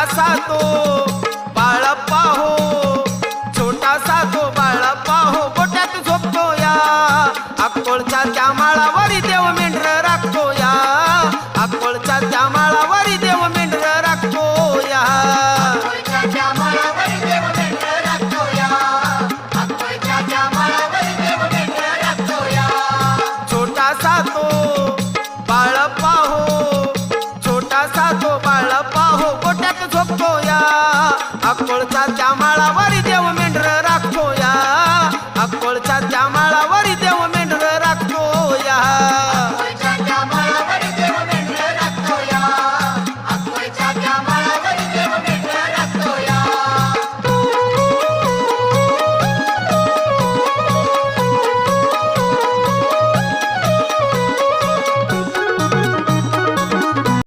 छोटासा तो बाळप्पा हो, छोटासा तो बाळप्पा हो, गोट्यात झोपतो या अक्कोळच्या त्या माळावरी देव मेंढर राखतो या, अक्कोळच्या त्या माळावरी देव मेंढर राखतो या, छोटासा तो बाळप्पा हो, छोटासा तो बाळप्पा हो, गोट्यात झोपतो या अक्कोळच्या त्या माळावरी